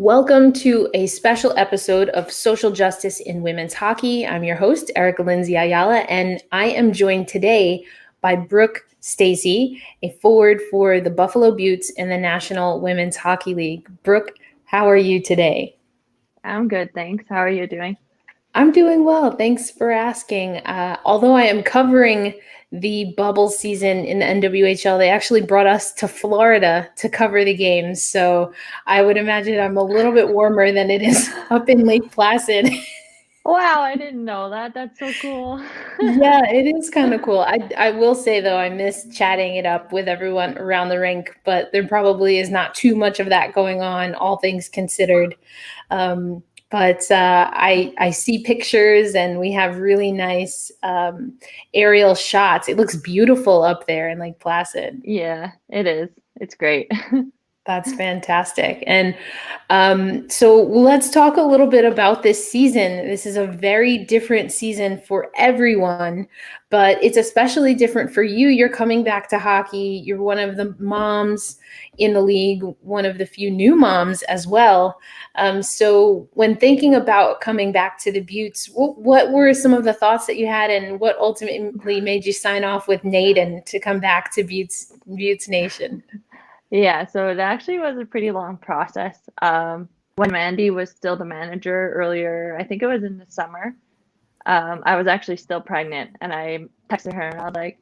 Welcome to a special episode of Social Justice in Women's Hockey. I'm your host, Erica Lindsay Ayala, and I am joined today by Brooke Stacey, a forward for the Buffalo Beauts in the National Women's Hockey League. Brooke, how are you today? I'm good, thanks. How are you doing? I'm doing well. Thanks for asking. Although I am covering the bubble season in the NWHL, they actually brought us to Florida to cover the games. So I would imagine I'm a little bit warmer than it is up in Lake Placid. Wow, I didn't know that. That's so cool. Yeah, it is kind of cool. I will say, though, I miss chatting it up with everyone around the rink, but there probably is not too much of that going on, all things considered. But I see pictures and we have really nice aerial shots. It looks beautiful up there in Lake Placid. Yeah, it is. It's great. That's fantastic. And so let's talk a little bit about this season. This is a very different season for everyone, but it's especially different for you. You're coming back to hockey. You're one of the moms in the league, one of the few new moms as well. So when thinking about coming back to the Beauts, what were some of the thoughts that you had, and what ultimately made you sign off with Naden to come back to Beauts Nation? Yeah, so it actually was a pretty long process. When Mandy was still the manager earlier, I think it was in the summer, I was actually still pregnant and I texted her and I was like,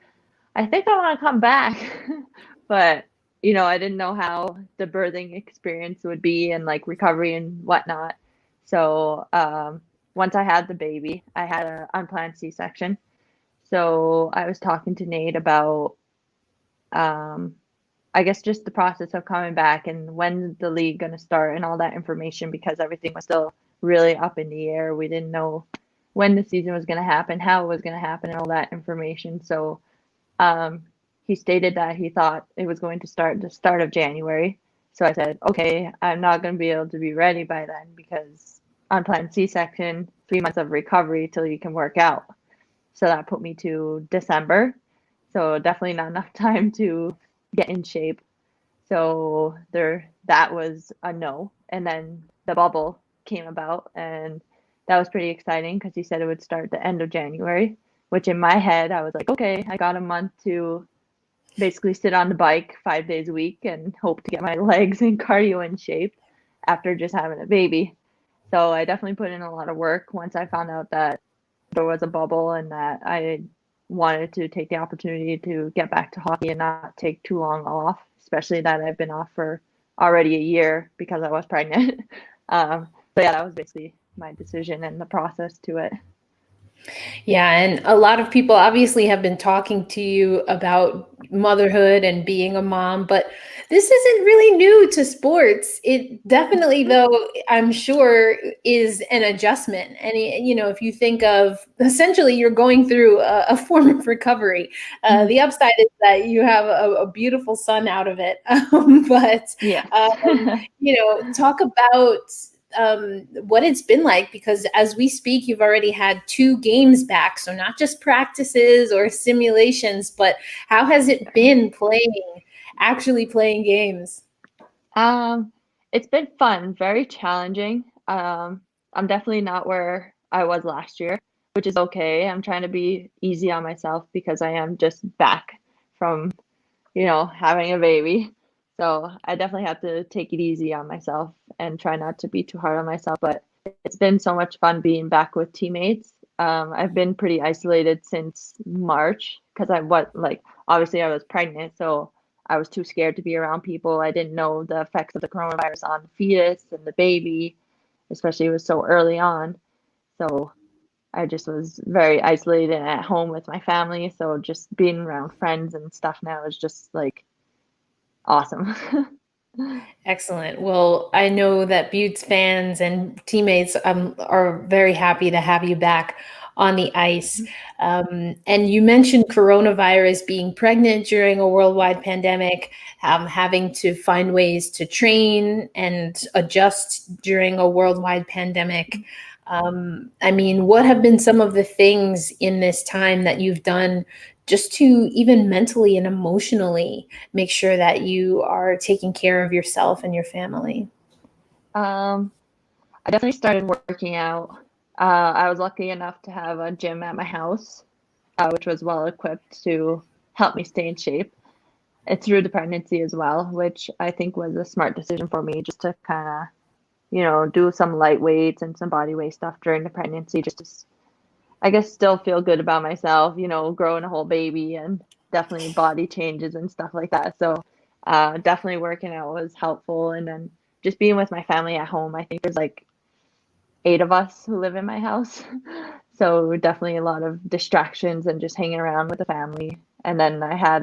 I think I want to come back. But, I didn't know how the birthing experience would be and like recovery and whatnot. So, once I had the baby, I had an unplanned C-section. So I was talking to Nate about, um, I guess, just the process of coming back and when the league going to start and all that information because everything was still really up in the air. We didn't know when the season was going to happen, how it was going to happen, and all that information. So um, he stated that he thought it was going to start the start of January. So I said, okay, I'm not going to be able to be ready by then because unplanned C-section, 3 months of recovery till you can work out. So that put me to December. So definitely not enough time to get in shape. So that was a no. And then the bubble came about and that was pretty exciting because he said it would start the end of January, which in my head I was like, okay, I got a month to basically sit on the bike 5 days a week and hope to get my legs and cardio in shape after just having a baby. So I definitely put in a lot of work once I found out that there was a bubble and that I wanted to take the opportunity to get back to hockey and not take too long off, especially that I've been off for already a year because I was pregnant. But yeah, that was basically my decision and the process to it. Yeah, and a lot of people obviously have been talking to you about motherhood and being a mom, but this isn't really new to sports. It definitely, though, I'm sure, is an adjustment. And, if you think of essentially you're going through a form of recovery, the upside is that you have a beautiful son out of it. But, Yeah. talk about what it's been like, because as we speak, you've already had 2 games back. So not just practices or simulations, but how has it been actually playing games? Um, it's been fun, very challenging. I'm definitely not where I was last year, which is okay. I'm trying to be easy on myself because I am just back from, having a baby. So I definitely have to take it easy on myself and try not to be too hard on myself. But it's been so much fun being back with teammates. I've been pretty isolated since March because obviously I was pregnant, so I was too scared to be around people. I didn't know the effects of the coronavirus on the fetus and the baby, especially it was so early on. So I just was very isolated at home with my family. So just being around friends and stuff now is just like awesome. Excellent. Well, I know that Buttes fans and teammates are very happy to have you back on the ice. And you mentioned coronavirus, being pregnant during a worldwide pandemic, having to find ways to train and adjust during a worldwide pandemic. What have been some of the things in this time that you've done just to even mentally and emotionally make sure that you are taking care of yourself and your family? I definitely started working out. I was lucky enough to have a gym at my house, which was well equipped to help me stay in shape. It's through the pregnancy as well, which I think was a smart decision for me just to kind of, do some light weights and some body weight stuff during the pregnancy, just to, I guess, still feel good about myself, growing a whole baby and definitely body changes and stuff like that. So, definitely working out was helpful. And then just being with my family at home, I think there's like 8 of us who live in my house. So definitely a lot of distractions and just hanging around with the family. And then I had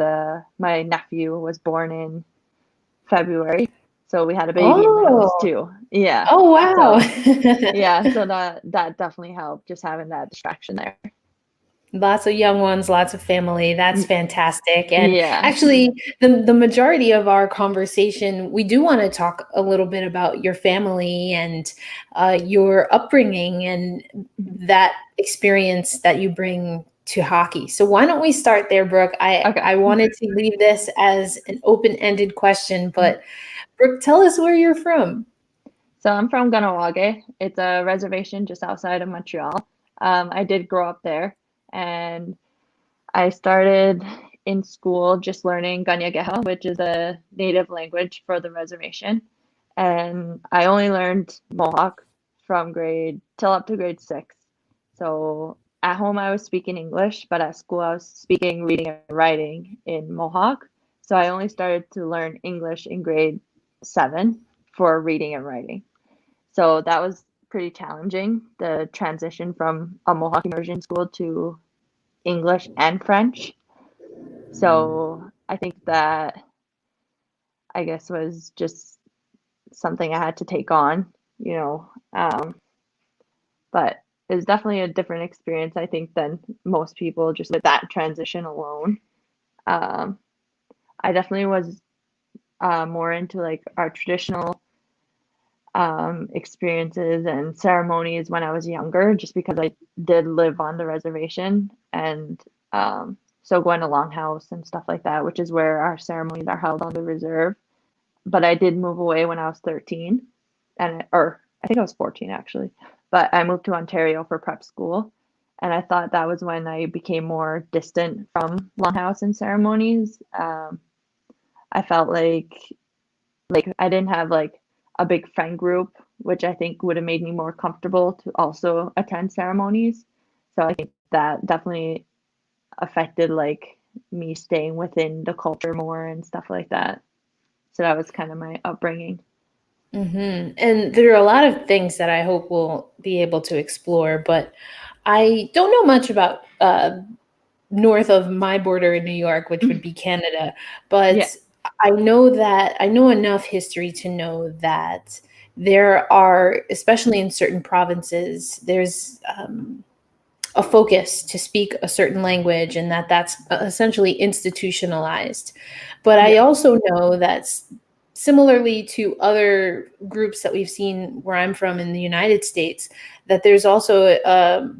my nephew was born in February, so we had a baby in the house Oh, too. Yeah. oh wow. So yeah, so that definitely helped just having that distraction there. Lots of young ones, lots of family. That's fantastic. And Yeah. actually, the majority of our conversation, we do want to talk a little bit about your family and your upbringing and that experience that you bring to hockey. So why don't we start there, Brooke? Okay. I wanted to leave this as an open-ended question, but Brooke, tell us where you're from. So I'm from Ganawage. It's a reservation just outside of Montreal. I did grow up there, and I started in school just learning kanien'kehá, which is a native language for the reservation. And I only learned Mohawk from grade till up to grade 6. So at home I was speaking English, but at school I was speaking, reading, and writing in Mohawk. So I only started to learn English in grade 7 for reading and writing. So that was pretty challenging, the transition from a Mohawk immersion school to English and French. So I think that, I guess, was just something I had to take on, you know. But it was definitely a different experience, I think, than most people just with that transition alone. Um, I definitely was more into like our traditional experiences and ceremonies when I was younger, just because I did live on the reservation. And so going to Longhouse and stuff like that, which is where our ceremonies are held on the reserve. But I did move away when I was 13, or I think I was 14 actually. But I moved to Ontario for prep school, and I thought that was when I became more distant from Longhouse and ceremonies. I felt like I didn't have like a big friend group, which I think would have made me more comfortable to also attend ceremonies. So I think that definitely affected like me staying within the culture more and stuff like that. So that was kind of my upbringing. And there are a lot of things that I hope we'll be able to explore, but I don't know much about north of my border in New York, which would be Canada. Yeah. But I know enough history to know that there are, especially in certain provinces, there's a focus to speak a certain language and that's essentially institutionalized. But I Yeah. also know that similarly to other groups that we've seen where I'm from in the United States, that there's also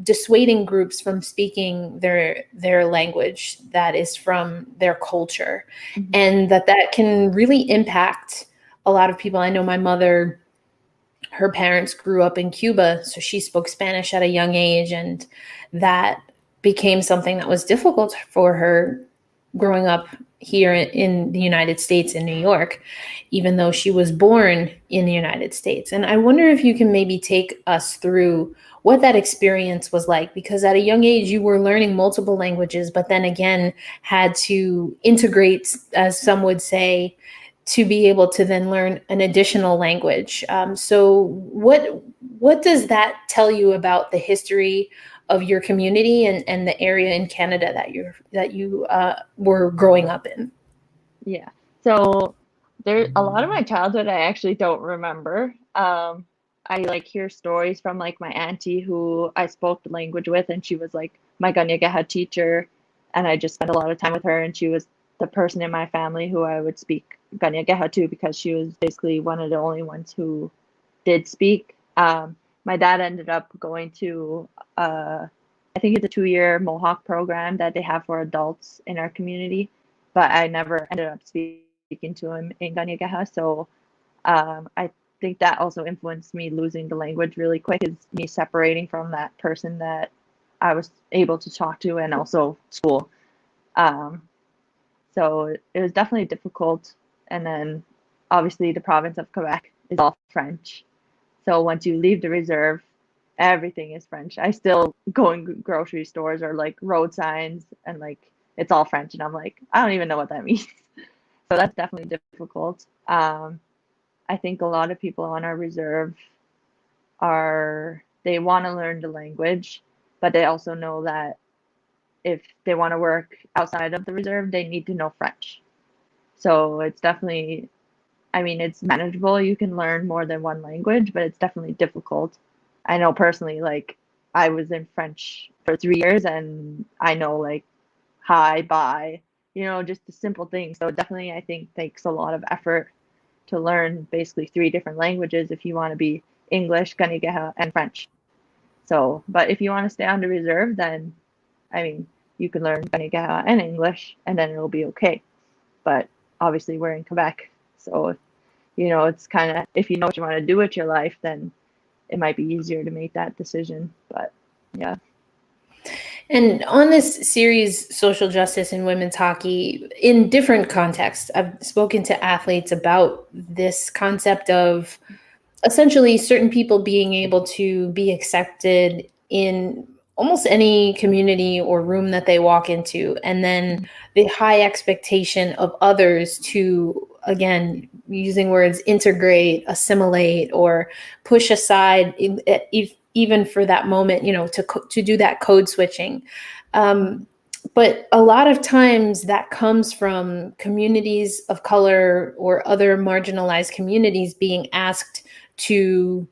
dissuading groups from speaking their language that is from their culture, Mhm. and that can really impact a lot of people. I know my mother, her parents grew up in Cuba, so she spoke Spanish at a young age, and that became something that was difficult for her growing up here in the United States in New York, even though she was born in the United States. And I wonder if you can maybe take us through what that experience was like, because at a young age you were learning multiple languages, but then again had to integrate, as some would say, to be able to then learn an additional language. So what does that tell you about the history of your community and the area in Canada that you were growing up in? Yeah. So there a lot of my childhood I actually don't remember. I like hear stories from like my auntie who I spoke the language with, and she was like my kanien'kehá teacher, and I just spent a lot of time with her, and she was the person in my family who I would speak kanien'kehá to, because she was basically one of the only ones who did speak. My dad ended up going to I think it's a 2-year Mohawk program that they have for adults in our community, but I never ended up speaking to him in kanien'kehá. So I think that also influenced me losing the language really quick, is me separating from that person that I was able to talk to, and also school. So it was definitely difficult. And then obviously the province of Quebec is all French. So once you leave the reserve, everything is French. I still go in grocery stores or like road signs, and like it's all French, and I'm like, I don't even know what that means. So that's definitely difficult. I think a lot of people on our reserve they want to learn the language, but they also know that if they want to work outside of the reserve, they need to know French. So it's definitely, I mean, it's manageable. You can learn more than one language, but it's definitely difficult. I know personally, like, I was in French for 3 years, and I know like hi, bye, just the simple things. So it definitely, I think, takes a lot of effort to learn basically 3 different languages if you want to be English, kanien'kehá, and French. So, but if you want to stay on the reserve, then, I mean, you can learn kanien'kehá and English, and then it'll be okay. But obviously, we're in Quebec, so it's kind of, if you know what you want to do with your life, then it might be easier to make that decision. But yeah. And on this series, Social Justice in Women's Hockey, in different contexts, I've spoken to athletes about this concept of essentially certain people being able to be accepted in almost any community or room that they walk into, and then the high expectation of others to, again, using words, integrate, assimilate, or push aside, even for that moment, to do that code switching. But a lot of times that comes from communities of color or other marginalized communities being asked to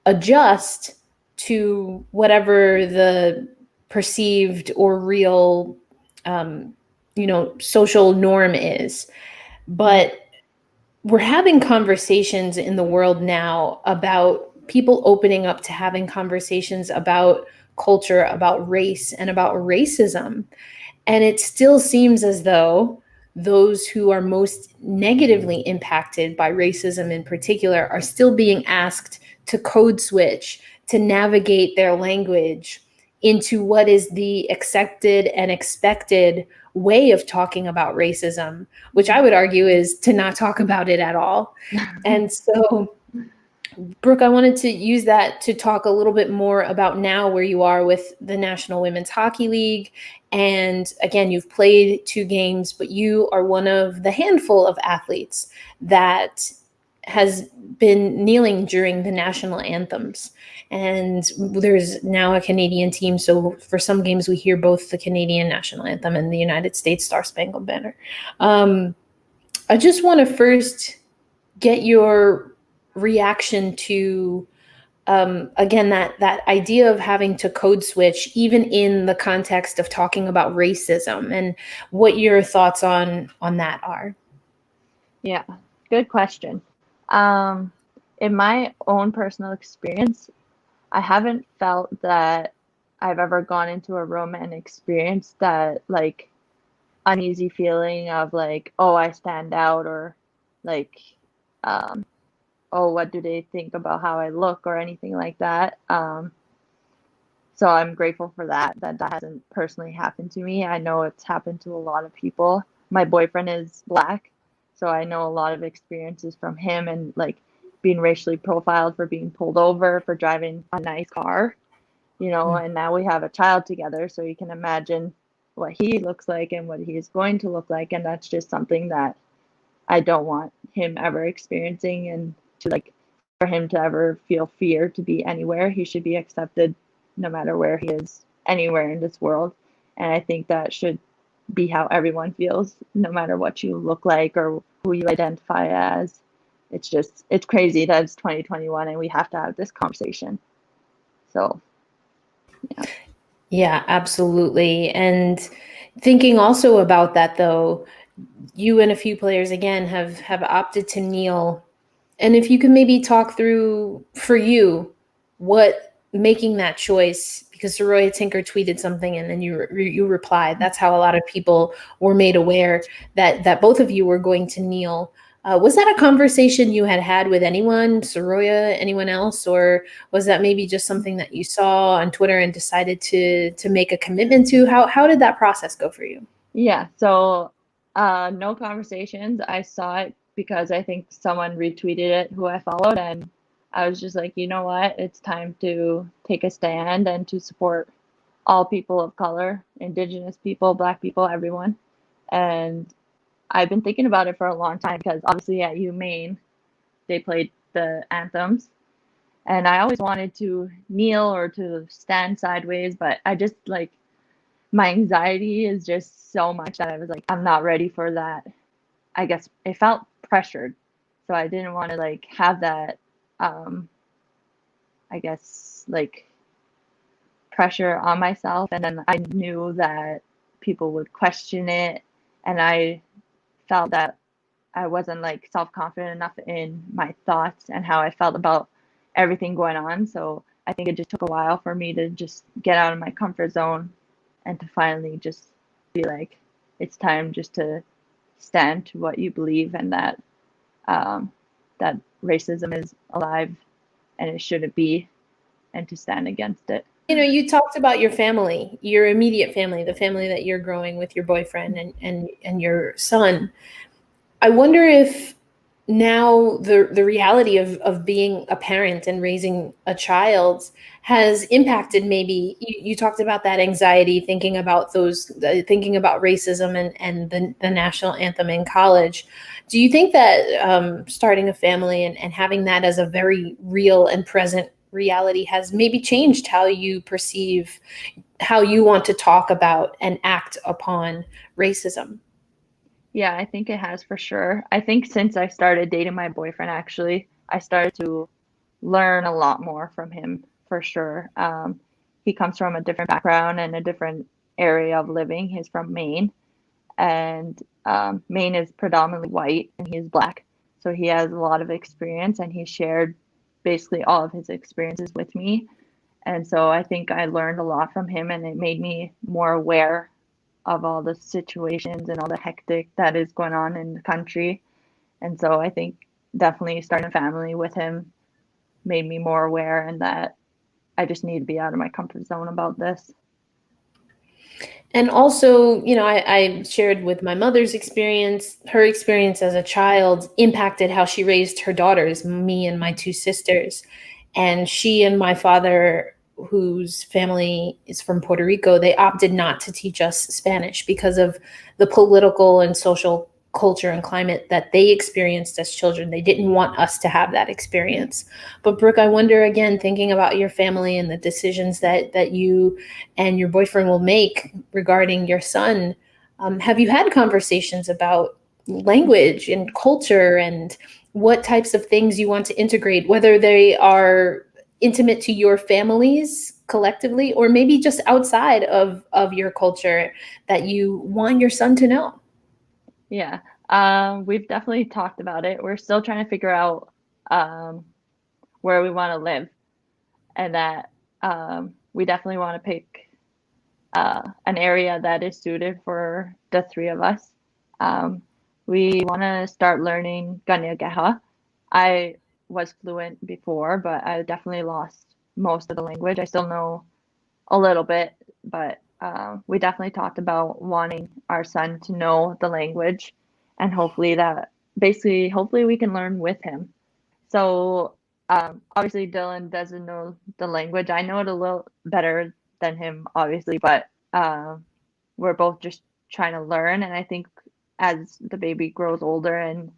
adjust to whatever the perceived or real, social norm is. But we're having conversations in the world now about people opening up to having conversations about culture, about race, and about racism. And it still seems as though those who are most negatively impacted by racism in particular are still being asked to code switch, to navigate their language into what is the accepted and expected way of talking about racism, which I would argue is to not talk about it at all. And so, Brooke, I wanted to use that to talk a little bit more about now where you are with the National Women's Hockey League. And again, you've played 2 games, but you are one of the handful of athletes that has been kneeling during the national anthems. And there's now a Canadian team. So for some games, we hear both the Canadian national anthem and the United States Star Spangled Banner. I just want to first get your reaction to, again, that idea of having to code switch, even in the context of talking about racism, and what your thoughts on that are. Yeah, good question. In my own personal experience, I haven't felt that I've ever gone into a room and experienced that like uneasy feeling of like, oh, I stand out, or like, oh, what do they think about how I look, or anything like that. So I'm grateful for that hasn't personally happened to me. I know it's happened to a lot of people. My boyfriend is Black, so I know a lot of experiences from him, and like being racially profiled for being pulled over for driving a nice car, and now we have a child together, so you can imagine what he looks like and what he is going to look like. And that's just something that I don't want him ever experiencing, and to like, for him to ever feel fear to be anywhere. He should be accepted no matter where he is, anywhere in this world. And I think that should be how everyone feels, no matter what you look like or who you identify as. It's crazy that it's 2021 and we have to have this conversation. So, yeah. Yeah, absolutely. And thinking also about that, though, you and a few players again have opted to kneel. And if you could maybe talk through for you what making that choice, because Soroya Tinker tweeted something and then you replied. That's how a lot of people were made aware that both of you were going to kneel. Was that a conversation you had had with anyone, Soroya, anyone else, or was that maybe just something that you saw on Twitter and decided to make a commitment to? How did that process go for you? Yeah, so no conversations. I saw it because I think someone retweeted it who I followed, and I was just like, you know what? It's time to take a stand and to support all people of color, Indigenous people, Black people, everyone. And I've been thinking about it for a long time because obviously at UMaine, they played the anthems. And I always wanted to kneel or to stand sideways, but I just like my anxiety is just so much that I was like, I'm not ready for that. I guess it felt pressured. So I didn't want to like have that, um, I guess, like pressure on myself. And then I knew that people would question it. And I felt that I wasn't like self confident enough in my thoughts and how I felt about everything going on. So I think it just took a while for me to just get out of my comfort zone and to finally just be like, it's time just to stand to what you believe and that um, that racism is alive and it shouldn't be, and to stand against it. You talked about your family, your immediate family, the family that you're growing with your boyfriend and your son. I wonder if now the reality of being a parent and raising a child has impacted, maybe you talked about that anxiety thinking about thinking about racism and the national anthem in college. Do you think that starting a family and having that as a very real and present reality has maybe changed how you perceive, how you want to talk about and act upon racism? Yeah, I think it has for sure. I think since I started dating my boyfriend, actually, I started to learn a lot more from him for sure. He comes from a different background and a different area of living. He's from Maine, and Maine is predominantly white, and he's Black. So he has a lot of experience, and he shared basically all of his experiences with me. And so I think I learned a lot from him, and it made me more aware of all the situations and all the hectic that is going on in the country. And so I think definitely starting a family with him made me more aware and that I just need to be out of my comfort zone about this. And also, I shared with my mother's experience. Her experience as a child impacted how she raised her daughters, me and my two sisters. And she and my father, whose family is from Puerto Rico, they opted not to teach us Spanish because of the political and social culture and climate that they experienced as children. They didn't want us to have that experience. But Brooke, I wonder, again, thinking about your family and the decisions that you and your boyfriend will make regarding your son, have you had conversations about language and culture and what types of things you want to integrate, whether they are intimate to your families collectively or maybe just outside of your culture that you want your son to know? Yeah, we've definitely talked about it. We're still trying to figure out um, where we want to live, and that we definitely want to pick an area that is suited for the three of us. Um, we want to start learning kanien'kehá. I was fluent before, but I definitely lost most of the language. I still know a little bit, but we definitely talked about wanting our son to know the language and hopefully we can learn with him. So obviously Dylan doesn't know the language. I know it a little better than him, obviously, but we're both just trying to learn. And I think as the baby grows older and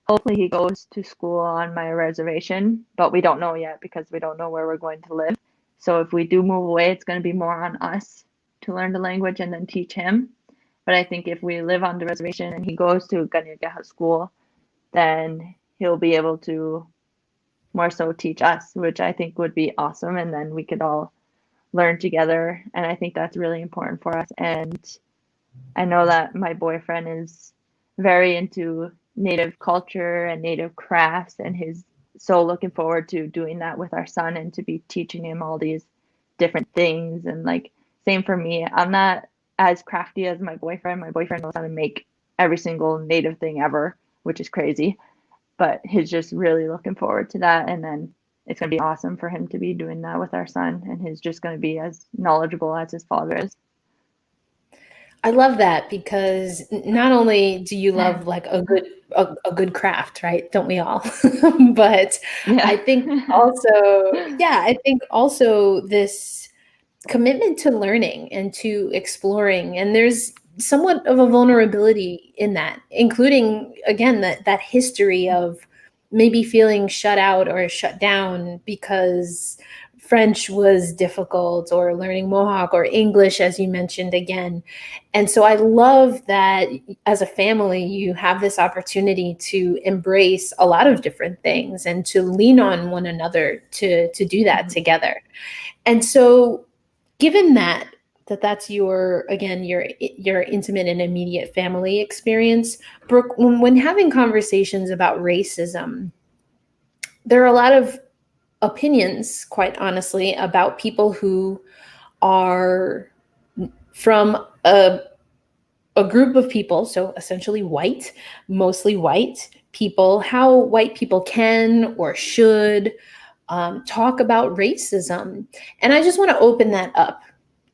hopefully he goes to school on my reservation, but we don't know yet because we don't know where we're going to live. So if we do move away, it's going to be more on us to learn the language and then teach him. But I think if we live on the reservation and he goes to kanien'kehá school, then he'll be able to more so teach us, which I think would be awesome. And then we could all learn together. And I think that's really important for us. And I know that my boyfriend is very into native culture and native crafts, and he's so looking forward to doing that with our son and to be teaching him all these different things. And like, same for me. I'm not as crafty as my boyfriend. My boyfriend knows how to make every single native thing ever, which is crazy. but he's just really looking forward to that. And then it's going to be awesome for him to be doing that with our son, and he's just going to be as knowledgeable as his father is. I love that, because not only do you love like a good craft, right? Don't we all? But Yeah. I think also, yeah, I think also this commitment to learning and to exploring, and there's somewhat of a vulnerability in that, including again that history of maybe feeling shut out or shut down because French was difficult, or learning Mohawk or English, as you mentioned again. And so I love that as a family, you have this opportunity to embrace a lot of different things and to lean on one another to do that together. And so, given that's your, again, your intimate and immediate family experience, Brooke, when having conversations about racism, there are a lot of opinions, quite honestly, about people who are from a group of people, so essentially white, mostly white people, how white people can or should talk about racism. And I just want to open that up.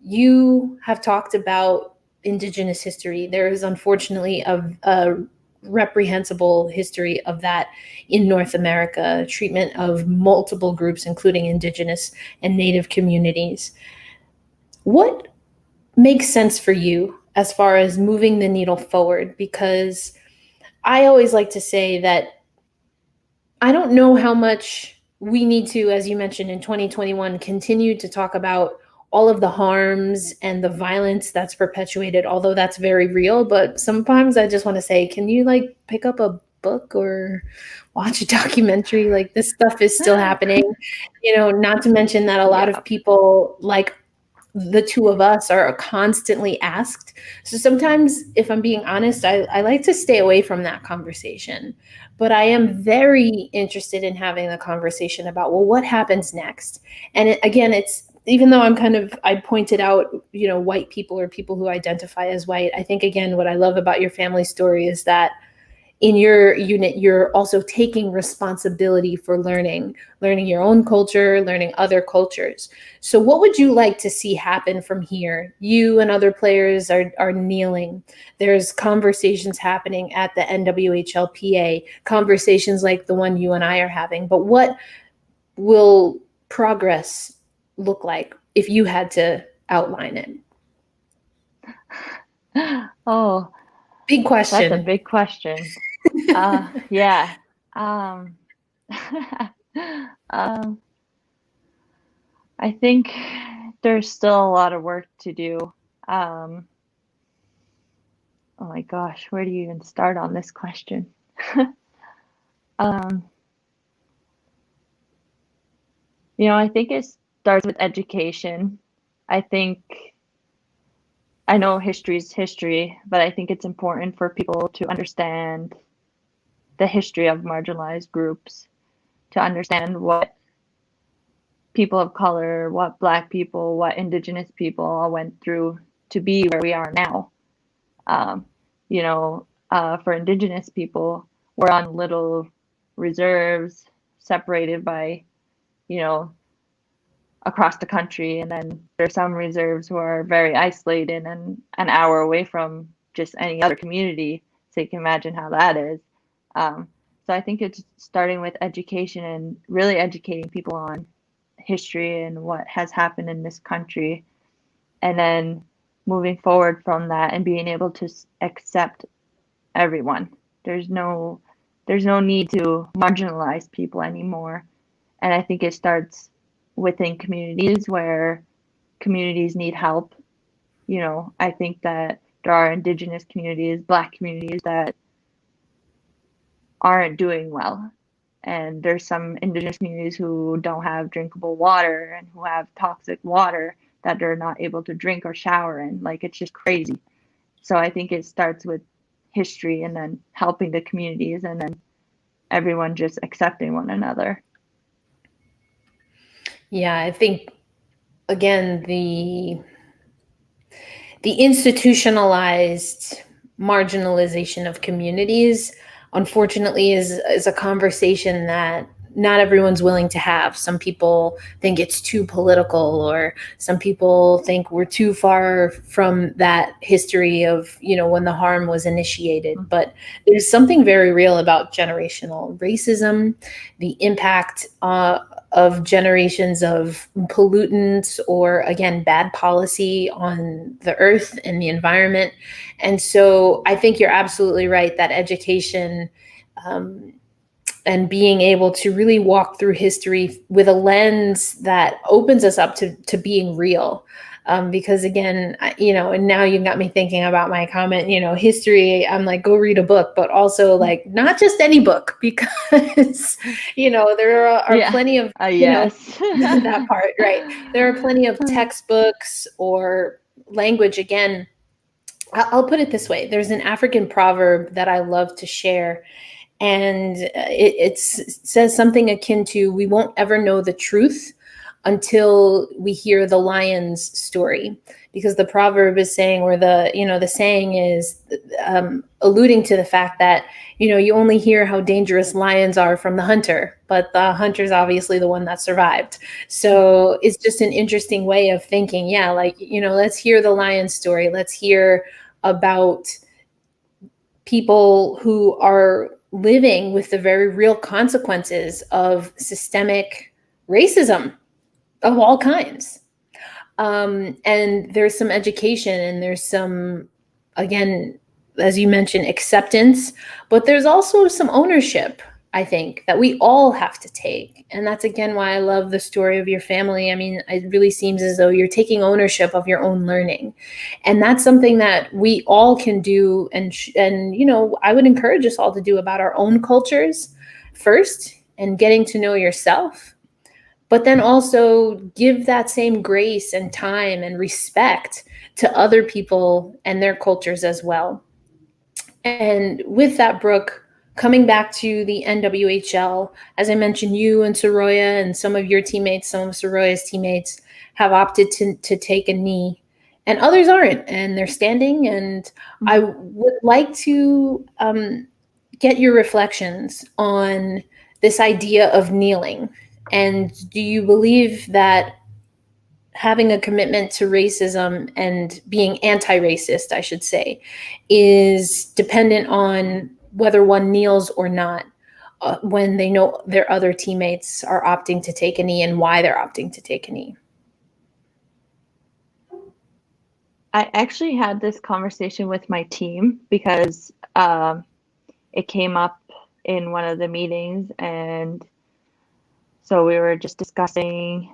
You have talked about Indigenous history. There is unfortunately a reprehensible history of that in North America, treatment of multiple groups, including Indigenous and Native communities. What makes sense for you as far as moving the needle forward? Because I always like to say that I don't know how much we need to, as you mentioned, in 2021, continue to talk about all of the harms and the violence that's perpetuated, although that's very real. But sometimes I just want to say, can you like pick up a book or watch a documentary? Like, this stuff is still happening, not to mention that a lot Yeah. of people, like the two of us, are constantly asked. So sometimes, if I'm being honest, I like to stay away from that conversation. But I am very interested in having the conversation about, well, what happens next? And again, it's, even though I pointed out, white people or people who identify as white, I think, again, what I love about your family story is that in your unit, you're also taking responsibility for learning your own culture, learning other cultures. So what would you like to see happen from here? You and other players are kneeling. There's conversations happening at the NWHLPA, conversations like the one you and I are having. But what will progress look like if you had to outline it? Oh, Big that's a question. big question. Yeah. Um, um, I think there's still a lot of work to do. Um, oh my gosh, where do you even start on this question? Um, I think it starts with education. I think I know history is history, but I think it's important for people to understand the history of marginalized groups, to understand what people of color, what Black people, what Indigenous people all went through to be where we are now. Um, for Indigenous people, we're on little reserves separated by, you know, across the country. And then there's some reserves who are very isolated and an hour away from just any other community. So you can imagine how that is. So I think it's starting with education and really educating people on history and what has happened in this country, and then moving forward from that and being able to accept everyone. There's no need to marginalize people anymore. And I think it starts within communities where communities need help. I think that there are Indigenous communities, Black communities that aren't doing well. And there's some Indigenous communities who don't have drinkable water and who have toxic water that they're not able to drink or shower in. Like, it's just crazy. So I think it starts with history and then helping the communities and then everyone just accepting one another. Yeah, I think, again, the institutionalized marginalization of communities unfortunately is a conversation that not everyone's willing to have. Some people think it's too political, or some people think we're too far from that history of, when the harm was initiated. But there's something very real about generational racism, the impact of generations of pollutants, or again, bad policy on the earth and the environment. And so I think you're absolutely right that education, and being able to really walk through history with a lens that opens us up to being real. Because again, and now you've got me thinking about my comment, history, I'm like, go read a book, but also like not just any book, because, there are plenty of, yes. that part, right. There are plenty of textbooks or language. Again, I'll put it this way. There's an African proverb that I love to share, and it says something akin to, we won't ever know the truth until we hear the lion's story. Because the proverb is saying, or the saying is alluding to the fact that, you only hear how dangerous lions are from the hunter, but the hunter's obviously the one that survived. So it's just an interesting way of thinking. Yeah, like, let's hear the lion's story. Let's hear about people who are living with the very real consequences of systemic racism of all kinds. And there's some education, and there's some, again, as you mentioned, acceptance, but there's also some ownership, I think, that we all have to take. And that's, again, why I love the story of your family. I mean, it really seems as though you're taking ownership of your own learning. And that's something that we all can do. And I would encourage us all to do about our own cultures first, and getting to know yourself, but then also give that same grace and time and respect to other people and their cultures as well. And with that, Brooke, coming back to the NWHL, as I mentioned, you and Soroya and some of your teammates, some of Soroya's teammates, have opted to take a knee, and others aren't, and they're standing. And I would like to get your reflections on this idea of kneeling. And do you believe that having a commitment to racism and being anti-racist, I should say, is dependent on whether one kneels or not, when they know their other teammates are opting to take a knee, and why they're opting to take a knee? I actually had this conversation with my team because it came up in one of the meetings, and so we were just discussing,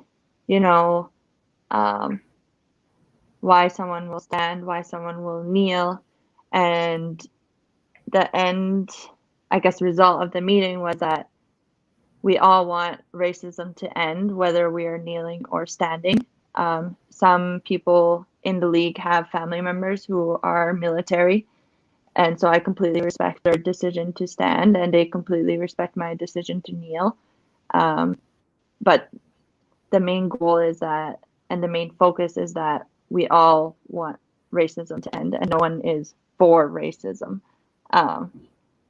why someone will stand, why someone will kneel, and the end, I guess, result of the meeting was that we all want racism to end, whether we are kneeling or standing. Some people in the league have family members who are military, and so I completely respect their decision to stand, and they completely respect my decision to kneel. But the main goal is that, and the main focus is that we all want racism to end, and no one is for racism.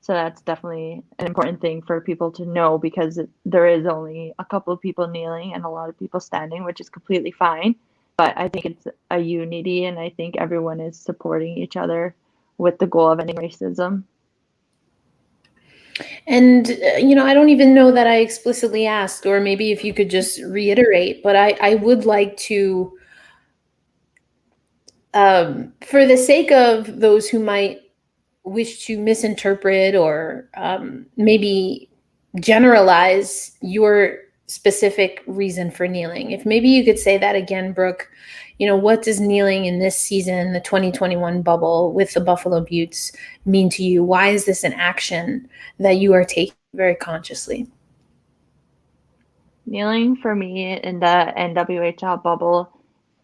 So that's definitely an important thing for people to know, because there is only a couple of people kneeling and a lot of people standing, which is completely fine. But I think it's a unity, and I think everyone is supporting each other with the goal of ending racism. And, I don't even know that I explicitly asked, or maybe if you could just reiterate, but I would like to, for the sake of those who might wish to misinterpret, or maybe generalize your specific reason for kneeling, if maybe you could say that again, Brooke. What does kneeling in this season, the 2021 bubble with the Buffalo Beauts, mean to you? Why is this an action that you are taking very consciously? Kneeling for me in the NWHL bubble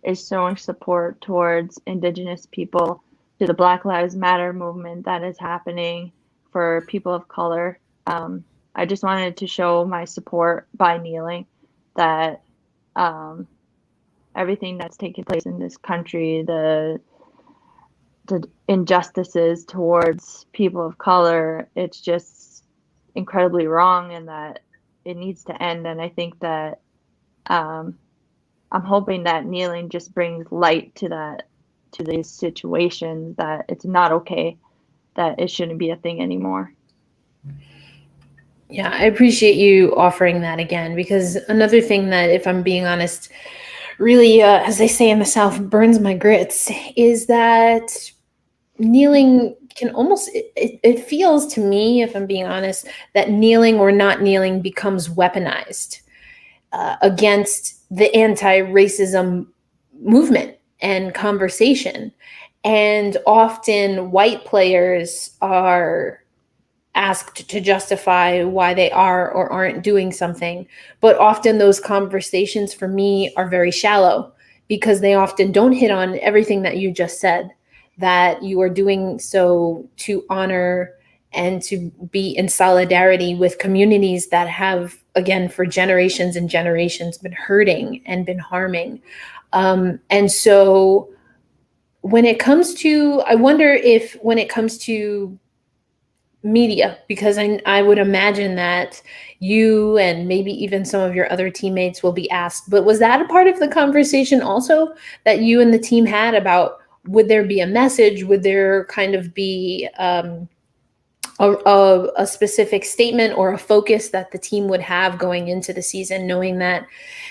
is showing support towards Indigenous people, to the Black Lives Matter movement that is happening for people of color. I just wanted to show my support by kneeling, that everything that's taking place in this country, the injustices towards people of color, it's just incredibly wrong and that it needs to end. And I think that um, I'm hoping that kneeling just brings light to these situations, that it's not okay, that it shouldn't be a thing anymore. Yeah, I appreciate you offering that again, because another thing that, if I'm being honest, really, as they say in the South, burns my grits is that kneeling can almost, it feels to me, if I'm being honest, that kneeling or not kneeling becomes weaponized against the anti-racism movement and conversation. And often white players are asked to justify why they are or aren't doing something. But often those conversations for me are very shallow, because they often don't hit on everything that you just said, that you are doing so to honor and to be in solidarity with communities that have, again, for generations and generations, been hurting and been harming. And so when it comes to, I wonder if when it comes to media, because I would imagine that you and maybe even some of your other teammates will be asked, but was that a part of the conversation also that you and the team had about, would there be a message? Would there kind of be a specific statement or a focus that the team would have going into the season, knowing that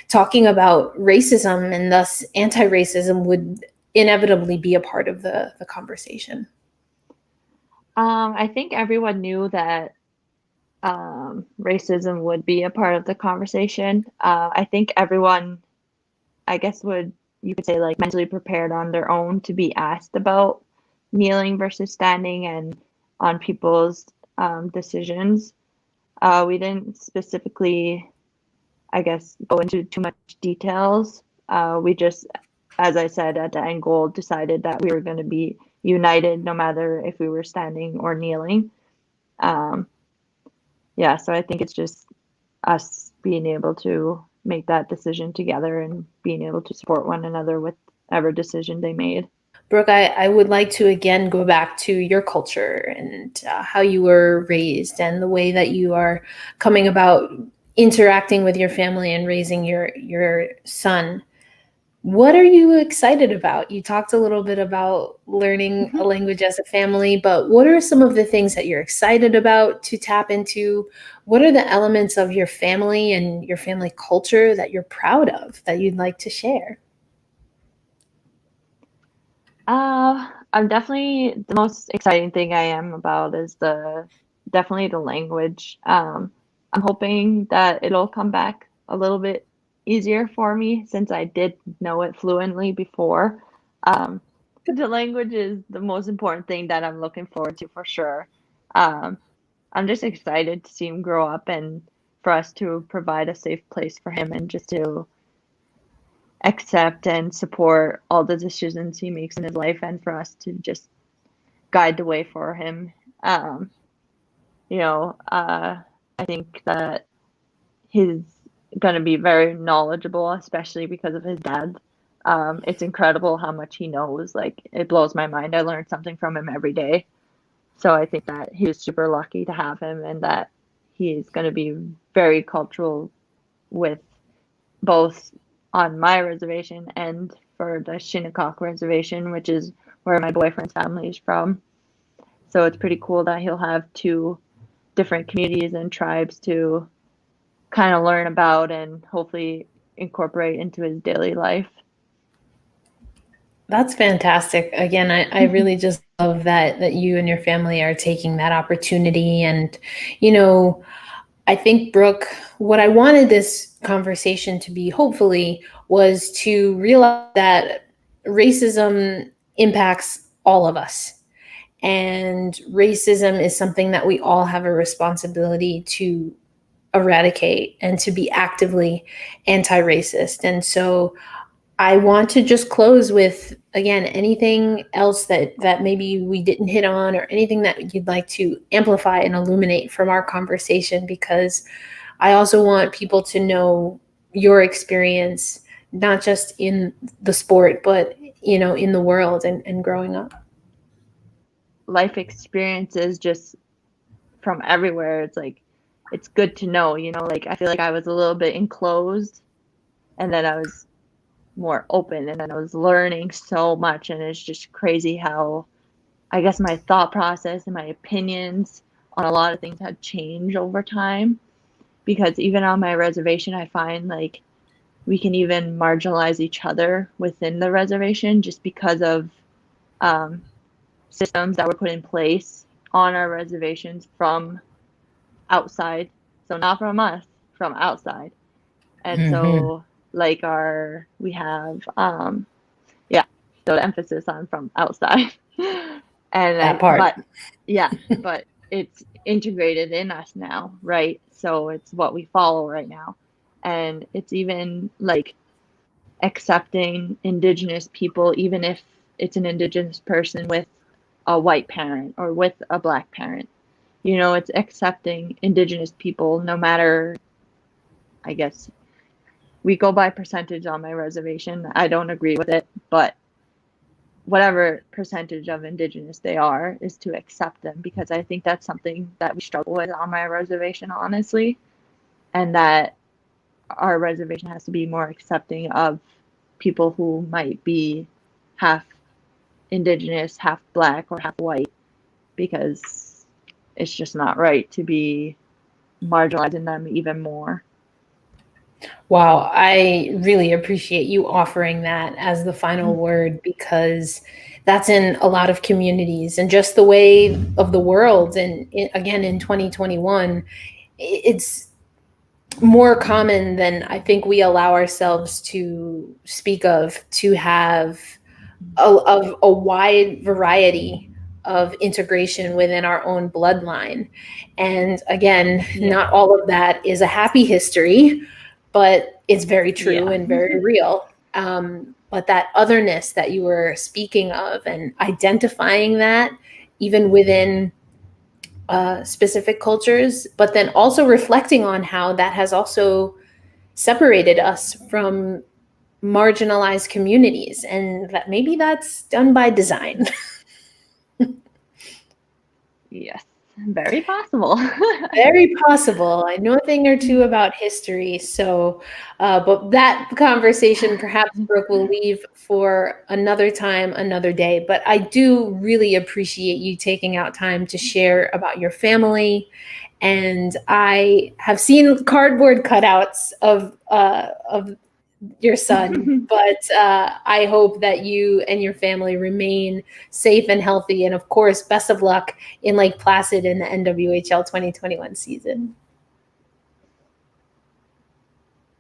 talking about racism and thus anti-racism would inevitably be a part of the conversation? I think everyone knew that racism would be a part of the conversation. I think everyone, I guess, would, you could say, like mentally prepared on their own to be asked about kneeling versus standing and on people's decisions. We didn't specifically, I guess, go into too much details. We just, as I said, at the end goal, decided that we were going to be united no matter if we were standing or kneeling. Um, yeah, so I think it's just us being able to make that decision together and being able to support one another with whatever decision they made. Brooke, I would like to again go back to your culture and how you were raised and the way that you are coming about interacting with your family and raising your son. What are you excited about? You talked a little bit about learning a Mhm. language as a family, but what are some of the things that you're excited about to tap into? What are the elements of your family and your family culture that you're proud of that you'd like to share? I'm definitely, the most exciting thing I am about is the definitely the language. I'm hoping that it'll come back a little bit easier for me since I did know it fluently before. Um, the language is the most important thing that I'm looking forward to for sure. Um, I'm just excited to see him grow up and for us to provide a safe place for him and just to accept and support all the decisions he makes in his life and for us to just guide the way for him. Um, you know, I think that he's going to be very knowledgeable, especially because of his dad. It's incredible how much he knows. Like, it blows my mind. I learn something from him every day. So I think that he was super lucky to have him and that he's going to be very cultural with both on my reservation and for the Shinnecock reservation, which is where my boyfriend's family is from. So it's pretty cool that he'll have two different communities and tribes to kind of learn about and hopefully incorporate into his daily life. That's fantastic. Again, I really just love that you and your family are taking that opportunity. And, you know, I think, Brooke, what I wanted this conversation to be, hopefully, was to realize that racism impacts all of us. And racism is something that we all have a responsibility to eradicate and to be actively anti-racist. And so I want to just close with, again, anything else that maybe we didn't hit on, or anything that you'd like to amplify and illuminate from our conversation, because I also want people to know your experience, not just in the sport, but in the world and growing up. Life experiences just from everywhere. It's like it's good to know, like I feel like I was a little bit enclosed, and then I was more open, and then I was learning so much, and it's just crazy how I guess my thought process and my opinions on a lot of things had changed over time. Because even on my reservation, I find like we can even marginalize each other within the reservation just because of um, systems that were put in place on our reservations from outside. So not from us, from outside. And Mhm. so like we have yeah, so the emphasis on from outside. That part. But yeah, but it's integrated in us now, right? So it's what we follow right now. And it's even like accepting Indigenous people, even if it's an Indigenous person with a white parent or with a Black parent. It's accepting Indigenous people no matter, I guess, we go by percentage on my reservation. I don't agree with it, but whatever percentage of Indigenous they are is to accept them, because I think that's something that we struggle with on my reservation, honestly, and that our reservation has to be more accepting of people who might be half Indigenous, half Black, or half white, because it's just not right to be marginalizing them even more. Wow, I really appreciate you offering that as the final word, because that's in a lot of communities and just the way of the world. And again, in 2021, it's more common than I think we allow ourselves to speak of, to have a wide variety of integration within our own bloodline. And again, Yeah. not all of that is a happy history, but it's very true Yeah. and very real. But that otherness that you were speaking of and identifying that even within specific cultures, but then also reflecting on how that has also separated us from marginalized communities, and that maybe that's done by design. Yes. Very possible. Very possible. I know a thing or two about history, so but that conversation perhaps Brooke will leave for another time, another day. But I do really appreciate you taking out time to share about your family, and I have seen cardboard cutouts of your son, but I hope that you and your family remain safe and healthy. And of course, best of luck in Lake Placid in the NWHL 2021 season.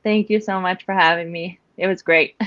Thank you so much for having me. It was great.